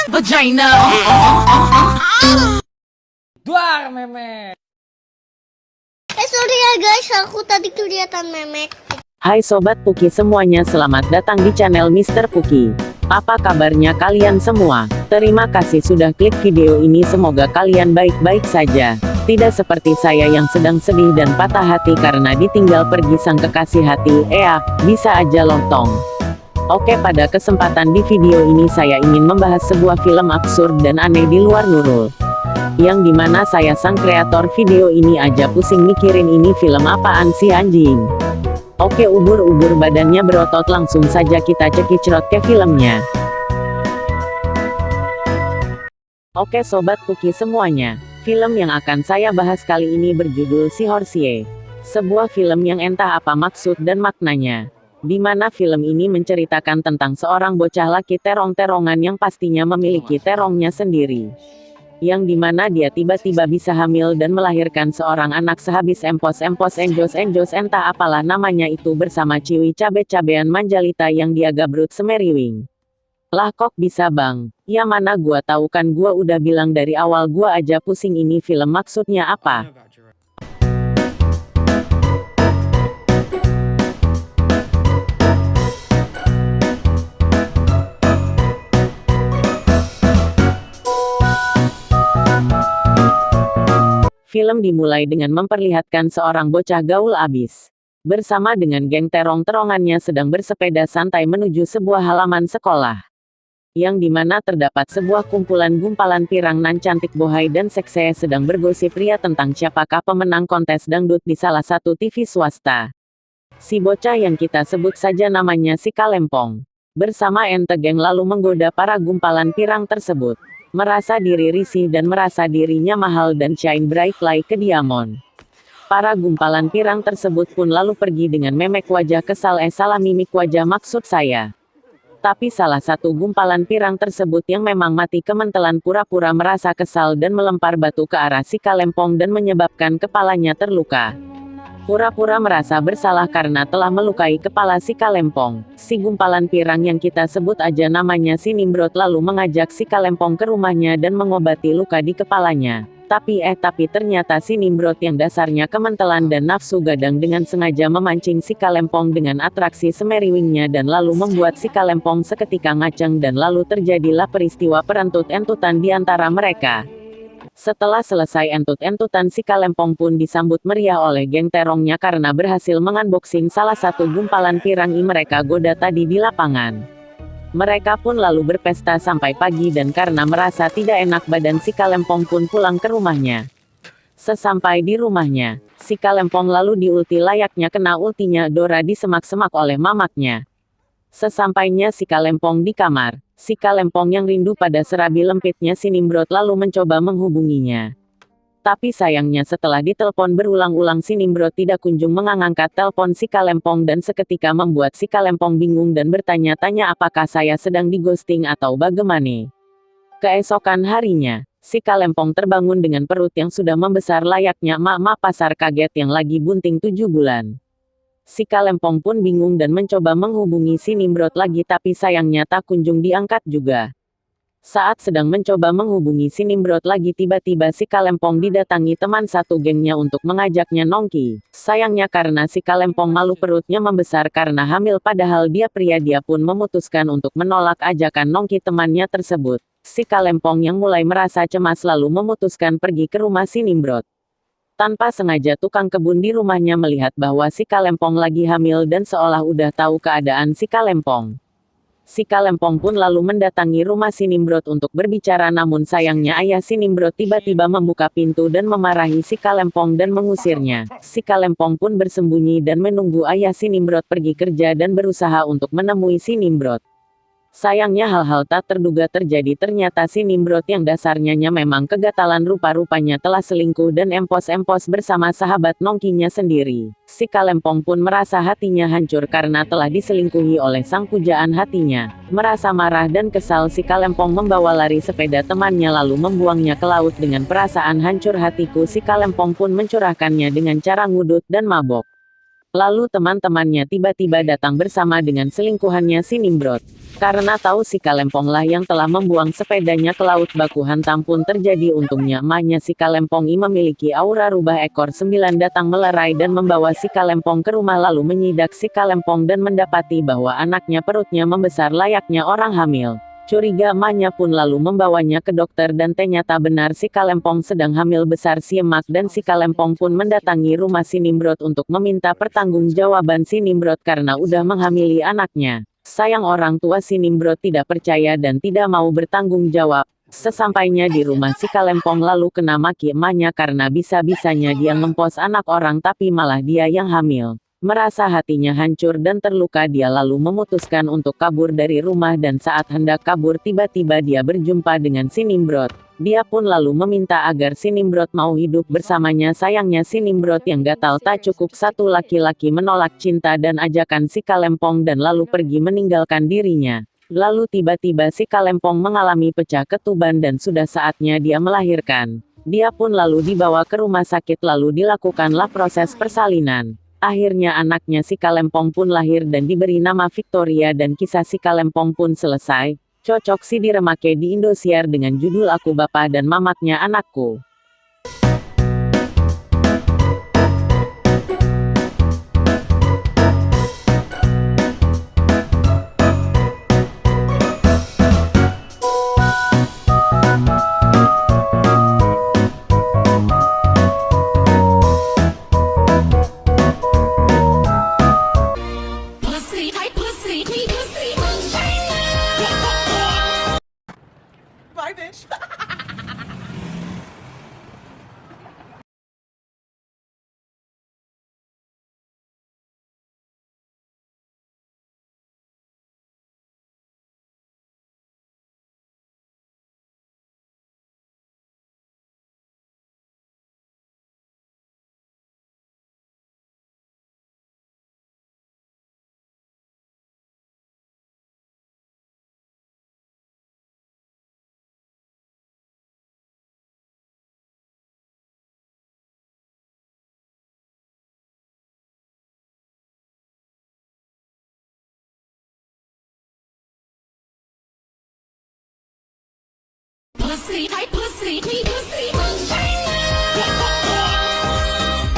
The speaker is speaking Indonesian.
Vagina. Duar memek. Sorry ya guys, aku tadi kelihatan memek. Hai Sobat Puki semuanya, selamat datang di channel Mr. Puki. Apa kabarnya kalian semua? Terima kasih sudah klik video ini, semoga kalian baik-baik saja. Tidak seperti saya yang sedang sedih dan patah hati karena ditinggal pergi sang kekasih hati. Bisa aja lontong. Oke, pada kesempatan di video ini saya ingin membahas sebuah film absurd dan aneh di luar Nurul. Yang dimana saya sang kreator video ini aja pusing mikirin ini film apaan sih anjing. Oke, ubur-ubur badannya berotot, langsung saja kita cekicrot ke filmnya. Oke Sobat Puki semuanya, film yang akan saya bahas kali ini berjudul Si Horsie. Sebuah film yang entah apa maksud dan maknanya. Dimana film ini menceritakan tentang seorang bocah laki terong-terongan yang pastinya memiliki terongnya sendiri. Yang dimana dia tiba-tiba bisa hamil dan melahirkan seorang anak sehabis enjos entah apalah namanya itu bersama ciwi cabe-cabean manjalita yang dia gabrut semeriwing. Lah kok bisa bang? Ya mana gua tahu, kan gua udah bilang dari awal, gua aja pusing ini film maksudnya apa. Film dimulai dengan memperlihatkan seorang bocah gaul abis. Bersama dengan geng terong-terongannya sedang bersepeda santai menuju sebuah halaman sekolah. Yang dimana terdapat sebuah kumpulan gumpalan pirang nan cantik, bohai dan seksi sedang bergosip ria tentang siapakah pemenang kontes dangdut di salah satu TV swasta. Si bocah yang kita sebut saja namanya si Kalempong. Bersama ente geng lalu menggoda para gumpalan pirang tersebut. Merasa diri risih dan merasa dirinya mahal dan shine bright like a diamond. Para gumpalan pirang tersebut pun lalu pergi dengan memek wajah kesal, salah mimik wajah maksud saya. Tapi salah satu gumpalan pirang tersebut yang memang mati kementelan pura-pura merasa kesal dan melempar batu ke arah si Kalempong dan menyebabkan kepalanya terluka. Pura-pura merasa bersalah karena telah melukai kepala si Kalempong. Si gumpalan pirang yang kita sebut aja namanya si Nimrod lalu mengajak si Kalempong ke rumahnya dan mengobati luka di kepalanya. Tapi ternyata si Nimrod yang dasarnya kementelan dan nafsu gadang dengan sengaja memancing si Kalempong dengan atraksi semeriwingnya dan lalu membuat si Kalempong seketika ngaceng dan lalu terjadilah peristiwa perentut-entutan di antara mereka. Setelah selesai entut-entutan, si Kalempong pun disambut meriah oleh geng terongnya karena berhasil mengunboxing salah satu gumpalan pirang mereka goda tadi di lapangan. Mereka pun lalu berpesta sampai pagi dan karena merasa tidak enak badan, si Kalempong pun pulang ke rumahnya. Sesampai di rumahnya, si Kalempong lalu diulti layaknya kena ultinya Dora disemak-semak oleh mamaknya. Sesampainya si Kalempong di kamar, si Kalempong yang rindu pada serabi lempitnya si Nimrod lalu mencoba menghubunginya. Tapi sayangnya setelah ditelepon berulang-ulang si Nimrod tidak kunjung mengangkat telepon si Kalempong dan seketika membuat si Kalempong bingung dan bertanya-tanya apakah saya sedang di ghosting atau bagaimana. Keesokan harinya, si Kalempong terbangun dengan perut yang sudah membesar layaknya emak-emak pasar kaget yang lagi bunting 7 bulan. Si Kalempong pun bingung dan mencoba menghubungi si Nimrod lagi tapi sayangnya tak kunjung diangkat juga. Saat sedang mencoba menghubungi si Nimrod lagi, tiba-tiba si Kalempong didatangi teman satu gengnya untuk mengajaknya nongki. Sayangnya karena si Kalempong malu perutnya membesar karena hamil padahal dia pria, dia pun memutuskan untuk menolak ajakan nongki temannya tersebut. Si Kalempong yang mulai merasa cemas lalu memutuskan pergi ke rumah si Nimrod. Tanpa sengaja tukang kebun di rumahnya melihat bahwa si Kalempong lagi hamil dan seolah udah tahu keadaan si Kalempong. Si Kalempong pun lalu mendatangi rumah si Nimrod untuk berbicara, namun sayangnya ayah si Nimrod tiba-tiba membuka pintu dan memarahi si Kalempong dan mengusirnya. Si Kalempong pun bersembunyi dan menunggu ayah si Nimrod pergi kerja dan berusaha untuk menemui si Nimrod. Sayangnya hal-hal tak terduga terjadi, ternyata si Nimrod yang dasarnya memang kegatalan rupa-rupanya telah selingkuh dan empos-empos bersama sahabat nongkinya sendiri. Si Kalempong pun merasa hatinya hancur karena telah diselingkuhi oleh sang pujaan hatinya. Merasa marah dan kesal, si Kalempong membawa lari sepeda temannya lalu membuangnya ke laut. Dengan perasaan hancur hatiku, si Kalempong pun mencurahkannya dengan cara ngudut dan mabok. Lalu teman-temannya tiba-tiba datang bersama dengan selingkuhannya si Nimrod. Karena tahu si Kalemponglah yang telah membuang sepedanya ke laut baku hantam pun terjadi. Untungnya emaknya si Kalempong memiliki aura rubah ekor 9 datang melerai dan membawa si Kalempong ke rumah lalu menyidak si Kalempong dan mendapati bahwa anaknya perutnya membesar layaknya orang hamil. Curiga emaknya pun lalu membawanya ke dokter dan ternyata benar si Kalempong sedang hamil besar si emak dan si Kalempong pun mendatangi rumah si Nimrod untuk meminta pertanggungjawaban si Nimrod karena udah menghamili anaknya. Sayang orang tua si Nimrod tidak percaya dan tidak mau bertanggung jawab. Sesampainya di rumah si Kalempong lalu kena maki emaknya karena bisa-bisanya dia ngempos anak orang tapi malah dia yang hamil. Merasa hatinya hancur dan terluka dia lalu memutuskan untuk kabur dari rumah dan saat hendak kabur tiba-tiba dia berjumpa dengan si Nimrod. Dia pun lalu meminta agar si Nimrod mau hidup bersamanya. Sayangnya si Nimrod yang gatal tak cukup satu laki-laki menolak cinta dan ajakan si Kalempong dan lalu pergi meninggalkan dirinya. Lalu tiba-tiba si Kalempong mengalami pecah ketuban dan sudah saatnya dia melahirkan. Dia pun lalu dibawa ke rumah sakit lalu dilakukanlah proses persalinan. Akhirnya anaknya si Kalempong pun lahir dan diberi nama Victoria dan kisah si Kalempong pun selesai. Cocok sih diremake di Indosiar dengan judul Aku Bapa dan Mamaknya Anakku. Pussy, tight pussy, clean pussy. Bye, bitch. Pussy, tight pussy, clean pussy.